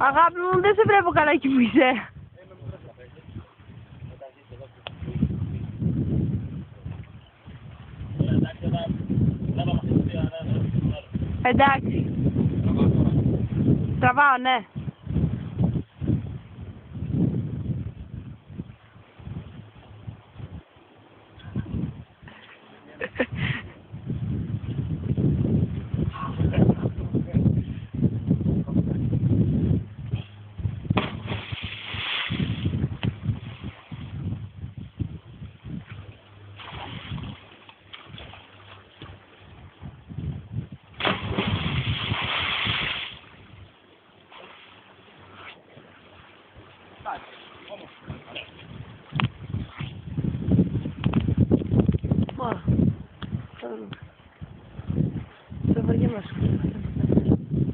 Αγάπη μου, δεν σε βλέπω καλά εκεί που είσαι. Εντάξει. Τραβάω, ναι.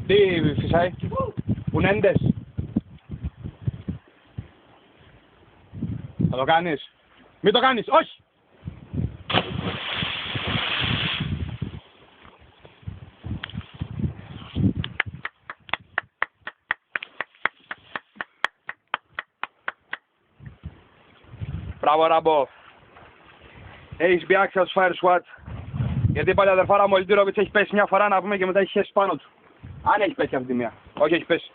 Τι φυσάει, κουνέντες. Θα το κάνεις. Μην το κάνεις, όχι. Μπράβο Ράμπο. Έχεις μπιάξει από τους Fire Squad. Γιατί πάλι αδερφάρα μου ο Λιτήροβιτς έχει πέσει μια φορά να πούμε και μετά έχει χέσει πάνω του. Αν έχει πέσει αυτή τη μία. Όχι, έχει πέσει.